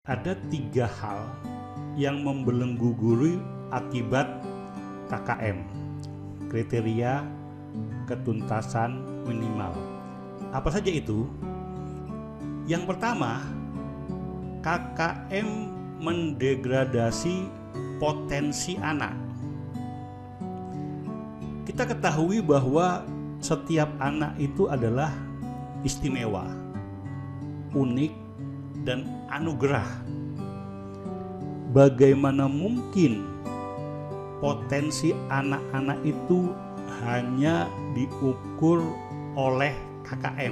Ada 3 hal yang membelenggu guru akibat KKM, kriteria ketuntasan minimal. Apa saja itu? Yang pertama, KKM mendegradasi potensi anak. Kita ketahui bahwa setiap anak itu adalah istimewa, unik, dan anugerah. Bagaimana mungkin potensi anak-anak itu hanya diukur oleh KKM?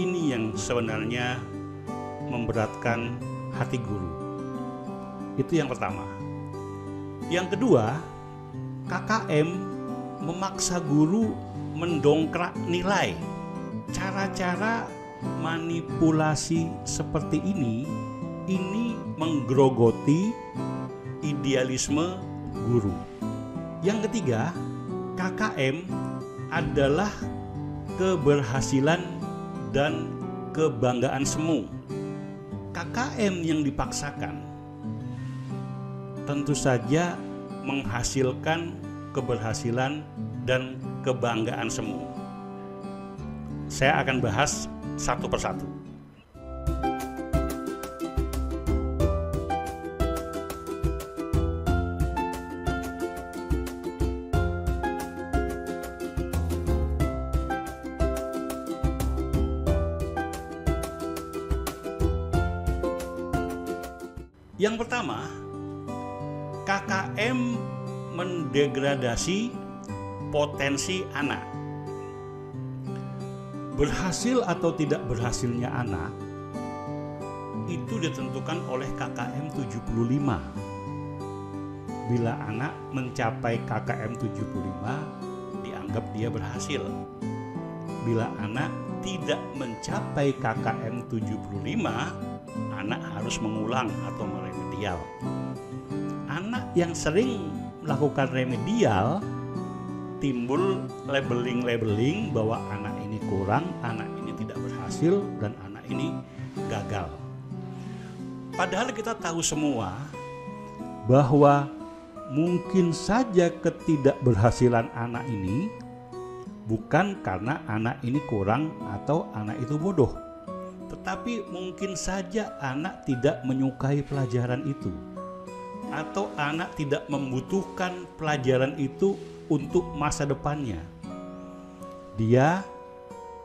Ini yang sebenarnya memberatkan hati guru. Itu yang pertama. Yang kedua, KKM memaksa guru mendongkrak nilai. Cara-cara manipulasi seperti ini menggerogoti idealisme guru. Yang ketiga, KKM adalah keberhasilan dan kebanggaan semu. KKM yang dipaksakan tentu saja menghasilkan keberhasilan dan kebanggaan semu. Saya akan bahas satu persatu. Yang pertama, KKM mendegradasi potensi anak. Berhasil atau tidak berhasilnya anak itu ditentukan oleh KKM 75. Bila anak mencapai KKM 75, dianggap dia berhasil. Bila anak tidak mencapai KKM 75, anak harus mengulang atau meremedial. Anak yang sering melakukan remedial, timbul labeling bahwa anak ini kurang, anak ini tidak berhasil, dan anak ini gagal. Padahal kita tahu semua bahwa mungkin saja ketidakberhasilan anak ini bukan karena anak ini kurang atau anak itu bodoh, tetapi mungkin saja anak tidak menyukai pelajaran itu, atau anak tidak membutuhkan pelajaran itu untuk masa depannya. Dia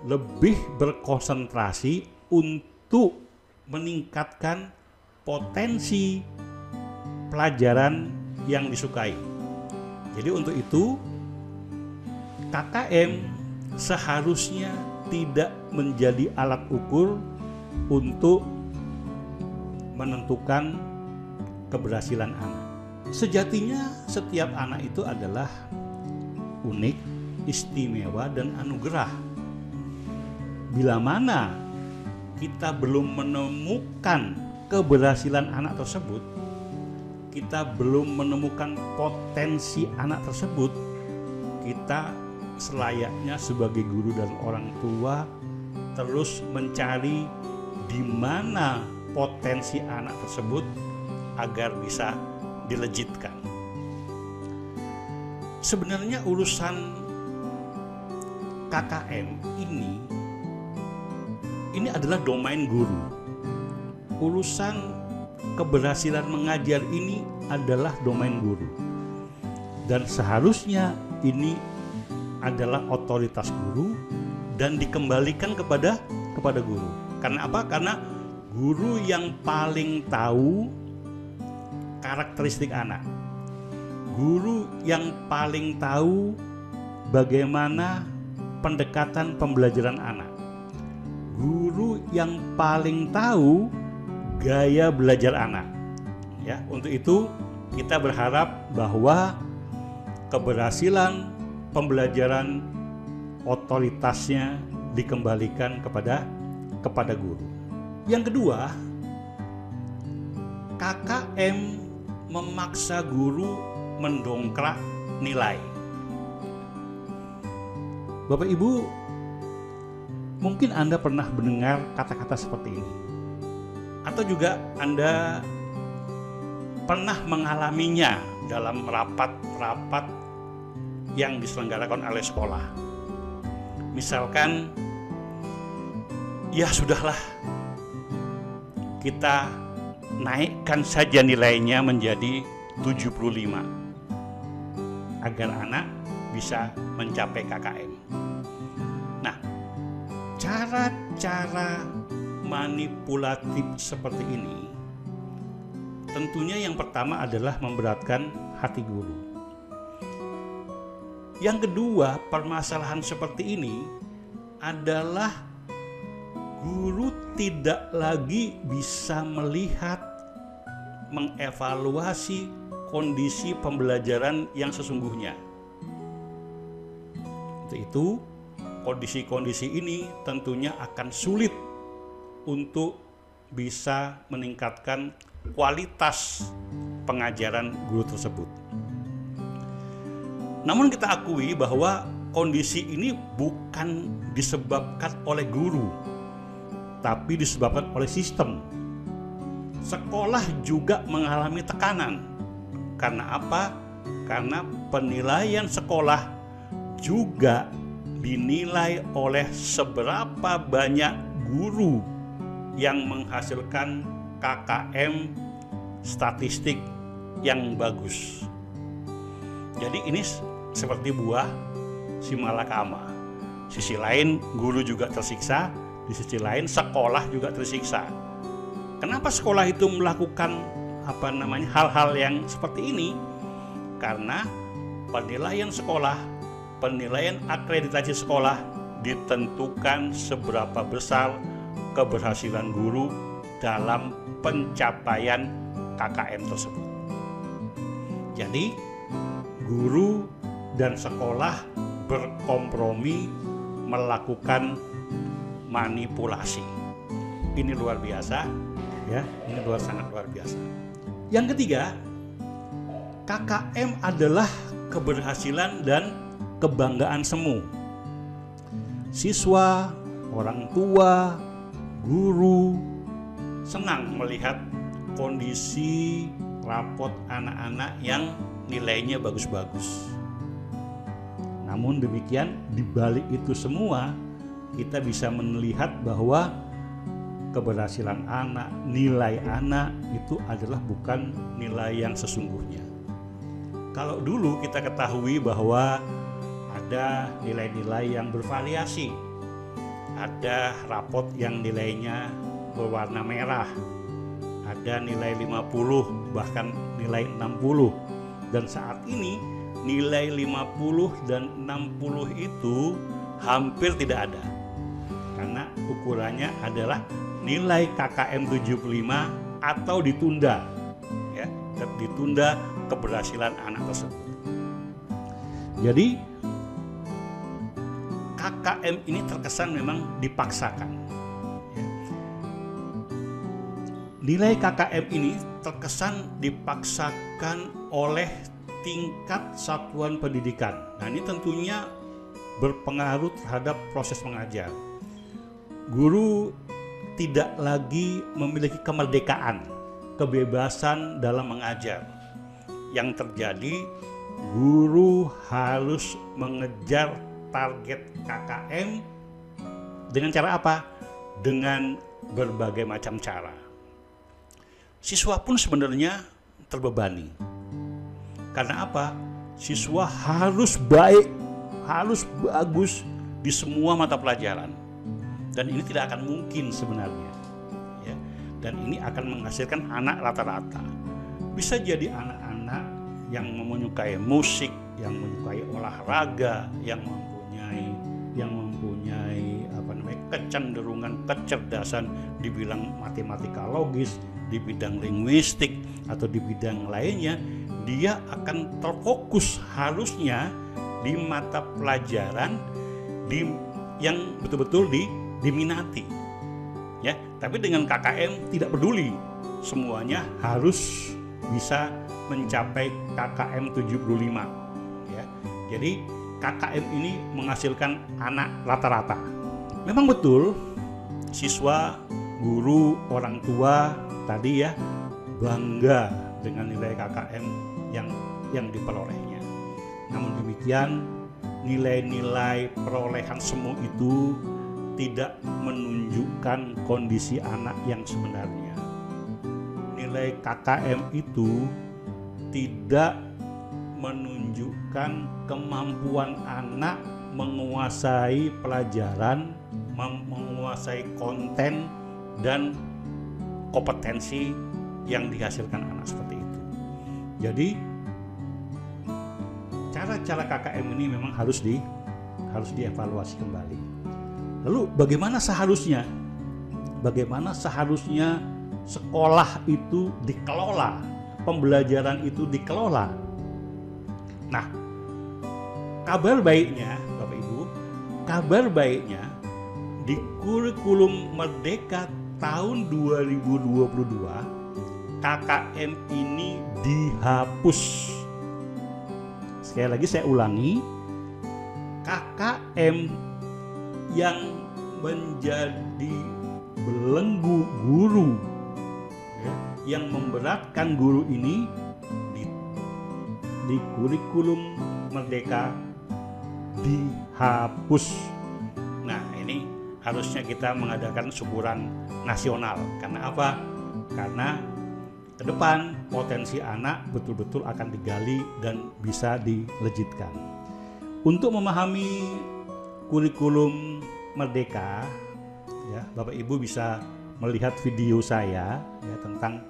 lebih berkonsentrasi untuk meningkatkan potensi pelajaran yang disukai. Jadi untuk itu KKM seharusnya tidak menjadi alat ukur untuk menentukan keberhasilan anak. Sejatinya setiap anak itu adalah unik, istimewa, dan anugerah. Bila mana kita belum menemukan keberhasilan anak tersebut, kita belum menemukan potensi anak tersebut, kita selayaknya sebagai guru dan orang tua terus mencari di mana potensi anak tersebut agar bisa dilejitkan. Sebenarnya urusan KKM ini adalah domain guru. Urusan keberhasilan mengajar ini adalah domain guru. Dan seharusnya ini adalah otoritas guru dan dikembalikan kepada guru. Karena apa? Karena guru yang paling tahu karakteristik anak. Guru yang paling tahu bagaimana pendekatan pembelajaran anak. Guru yang paling tahu gaya belajar anak. Ya, untuk itu kita berharap bahwa keberhasilan pembelajaran otoritasnya dikembalikan kepada guru. Yang kedua, KKM memaksa guru mendongkrak nilai. Bapak Ibu, mungkin Anda pernah mendengar kata-kata seperti ini. atau juga Anda pernah mengalaminya dalam rapat-rapat yang diselenggarakan oleh sekolah. Misalkan, ya sudahlah, kita naikkan saja nilainya menjadi 75 agar anak bisa mencapai KKM. Nah, cara-cara manipulatif seperti ini tentunya yang pertama adalah memberatkan hati guru. Yang kedua, permasalahan seperti ini adalah guru tidak lagi bisa melihat, mengevaluasi kondisi pembelajaran yang sesungguhnya. Untuk itu, kondisi-kondisi ini tentunya akan sulit untuk bisa meningkatkan kualitas pengajaran guru tersebut. Namun kita akui bahwa kondisi ini bukan disebabkan oleh guru, tapi disebabkan oleh sistem. Sekolah juga mengalami tekanan. Karena apa? Karena penilaian sekolah juga dinilai oleh seberapa banyak guru yang menghasilkan KKM statistik yang bagus. Jadi ini seperti buah si malakama. Sisi lain guru juga tersiksa, di sisi lain sekolah juga tersiksa. Kenapa sekolah itu melakukan hal-hal yang seperti ini? Karena penilaian sekolah, penilaian akreditasi sekolah ditentukan seberapa besar keberhasilan guru dalam pencapaian KKM tersebut. Jadi guru dan sekolah berkompromi melakukan manipulasi. Ini luar biasa, ya. Ini sangat luar biasa. Yang ketiga, KKM adalah keberhasilan dan kebanggaan semu. Siswa, orang tua, guru senang melihat kondisi rapot anak-anak yang nilainya bagus-bagus. Namun demikian, di balik itu semua kita bisa melihat bahwa keberhasilan anak, nilai anak itu adalah bukan nilai yang sesungguhnya. Kalau dulu kita ketahui bahwa ada nilai-nilai yang bervariasi, ada rapot yang nilainya berwarna merah, ada nilai 50 bahkan nilai 60, dan saat ini nilai 50 dan 60 itu hampir tidak ada, karena ukurannya adalah nilai KKM 75 atau ditunda, ya, ditunda keberhasilan anak tersebut. Jadi KKM ini terkesan memang dipaksakan. Ya. Nilai KKM ini terkesan dipaksakan oleh tingkat satuan pendidikan. Nah, ini tentunya berpengaruh terhadap proses mengajar. Guru tidak lagi memiliki kemerdekaan, kebebasan dalam mengajar. Yang terjadi, guru harus mengejar target KKM dengan cara apa? Dengan berbagai macam cara. Siswa pun sebenarnya terbebani. Karena apa? Siswa harus baik, harus bagus di semua mata pelajaran. Dan ini tidak akan mungkin sebenarnya, ya. Dan ini akan menghasilkan anak rata-rata. Bisa jadi anak-anak yang menyukai musik, yang menyukai olahraga, yang mempunyai kecenderungan, kecerdasan di bidang matematika logis, di bidang linguistik atau di bidang lainnya, dia akan terfokus harusnya di mata pelajaran yang betul-betul diminati, ya. Tapi dengan KKM tidak peduli, semuanya harus bisa mencapai KKM 75, ya. Jadi KKM ini menghasilkan anak rata-rata. Memang betul, siswa, guru, orang tua tadi ya, bangga dengan nilai KKM yang diperolehnya. Namun demikian, nilai-nilai perolehan semu itu tidak menunjukkan kondisi anak yang sebenarnya. Nilai KKM itu tidak menunjukkan kemampuan anak menguasai pelajaran, menguasai konten dan kompetensi yang dihasilkan anak seperti itu. Jadi cara-cara KKM ini memang harus dievaluasi kembali. Lalu bagaimana seharusnya sekolah itu dikelola, pembelajaran itu dikelola? Nah, kabar baiknya Bapak Ibu, di kurikulum Merdeka tahun 2022 KKM ini dihapus. Sekali lagi saya ulangi, KKM yang menjadi belenggu guru, yang memberatkan guru ini di kurikulum Merdeka dihapus. Nah, ini harusnya kita mengadakan syukuran nasional. Karena apa? Karena ke depan potensi anak betul-betul akan digali dan bisa dilejitkan. Untuk memahami kurikulum Merdeka, ya, Bapak Ibu bisa melihat video saya ya, tentang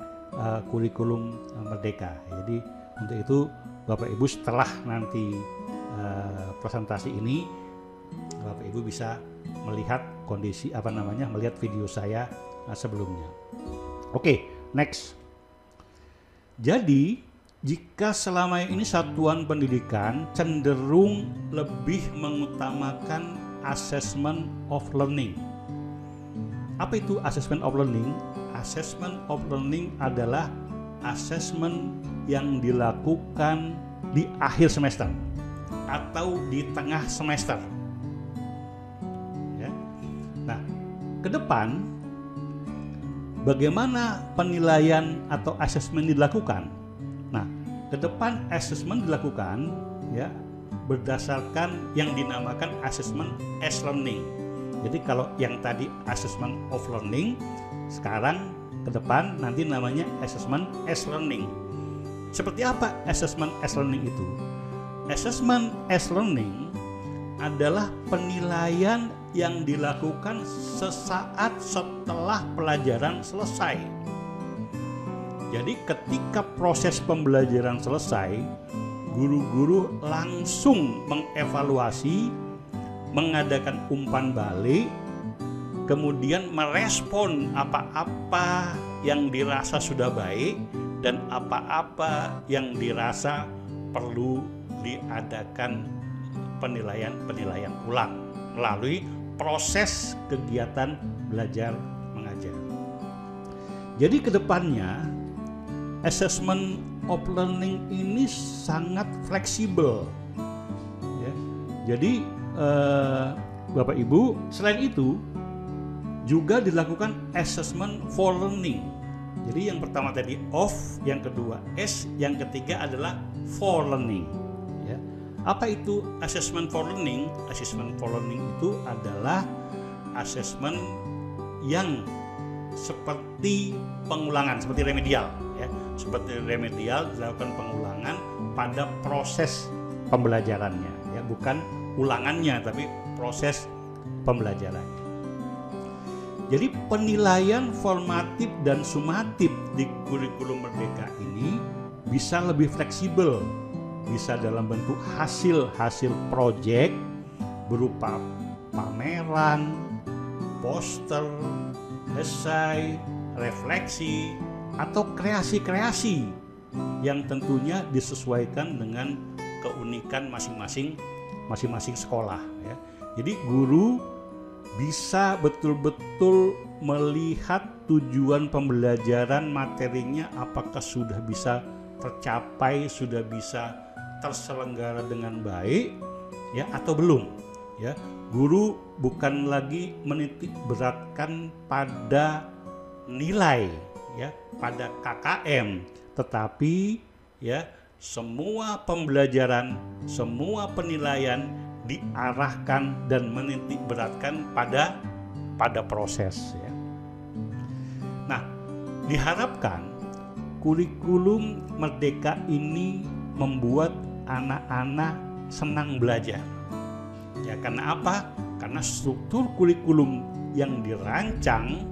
kurikulum Merdeka. Jadi untuk itu Bapak Ibu setelah nanti presentasi ini, Bapak Ibu bisa melihat melihat video saya sebelumnya. Oke, next. Jadi jika selama ini satuan pendidikan cenderung lebih mengutamakan assessment of learning. Apa itu assessment of learning? Assessment of learning adalah assessment yang dilakukan di akhir semester atau di tengah semester. Ya. Nah, ke depan bagaimana penilaian atau asesmen dilakukan? Nah, ke depan asesmen dilakukan ya berdasarkan yang dinamakan assessment as learning. Jadi kalau yang tadi assessment of learning, sekarang ke depan nanti namanya assessment as learning. Seperti apa assessment as learning itu? Assessment as learning adalah penilaian yang dilakukan sesaat setelah pelajaran selesai. Jadi ketika proses pembelajaran selesai, guru-guru langsung mengevaluasi, mengadakan umpan balik, kemudian merespon apa-apa yang dirasa sudah baik dan apa-apa yang dirasa perlu diadakan penilaian ulang melalui proses kegiatan belajar mengajar. Jadi kedepannya assessment of learning ini sangat fleksibel. Ya. Jadi Bapak Ibu, selain itu juga dilakukan assessment for learning. Jadi yang pertama tadi of, yang kedua S, yang ketiga adalah for learning. Ya. Apa itu assessment for learning? Assessment for learning itu adalah assessment yang seperti pengulangan, seperti remedial. Ya. Seperti remedial dilakukan pengulangan pada proses pembelajarannya. Ya. Bukan ulangannya, tapi proses pembelajarannya. Jadi penilaian formatif dan sumatif di kurikulum Merdeka ini bisa lebih fleksibel, bisa dalam bentuk hasil proyek berupa pameran, poster, esai, refleksi, atau kreasi-kreasi yang tentunya disesuaikan dengan keunikan masing-masing sekolah. Ya. Jadi guru bisa betul-betul melihat tujuan pembelajaran materinya apakah sudah bisa tercapai, sudah bisa terselenggara dengan baik ya atau belum. Ya, guru bukan lagi menitik beratkan pada nilai ya pada KKM, tetapi ya semua pembelajaran, semua penilaian diarahkan dan menitik beratkan pada proses ya. Nah, diharapkan kurikulum Merdeka ini membuat anak-anak senang belajar. Ya, karena apa? Karena struktur kurikulum yang dirancang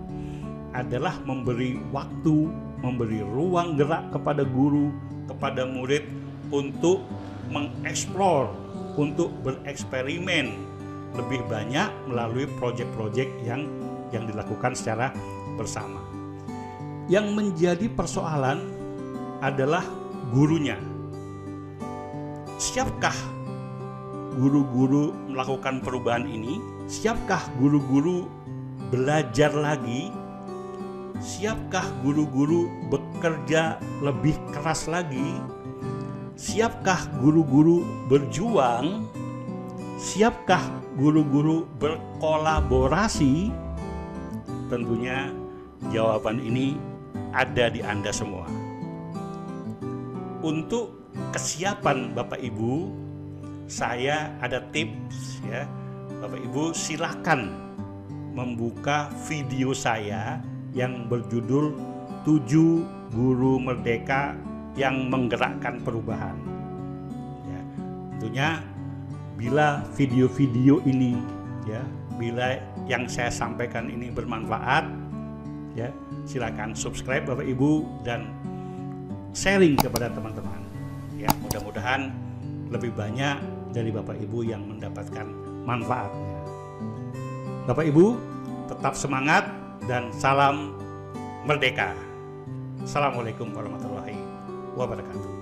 adalah memberi waktu, memberi ruang gerak kepada guru, kepada murid untuk mengeksplor, untuk bereksperimen lebih banyak melalui proyek-proyek yang dilakukan secara bersama. Yang menjadi persoalan adalah gurunya. Siapkah guru-guru melakukan perubahan ini? Siapkah guru-guru belajar lagi? Siapkah guru-guru bekerja lebih keras lagi? Siapkah guru-guru berjuang? Siapkah guru-guru berkolaborasi? Tentunya jawaban ini ada di Anda semua. Untuk kesiapan Bapak Ibu, saya ada tips ya. Bapak Ibu silakan membuka video saya yang berjudul 7 Guru Merdeka yang Menggerakkan Perubahan. Ya, tentunya bila video-video ini ya, bila yang saya sampaikan ini bermanfaat, ya silakan subscribe Bapak Ibu dan sharing kepada teman-teman. Ya, mudah-mudahan lebih banyak dari Bapak Ibu yang mendapatkan manfaatnya. Bapak Ibu tetap semangat dan salam merdeka. Assalamualaikum warahmatullahi wabarakatuh.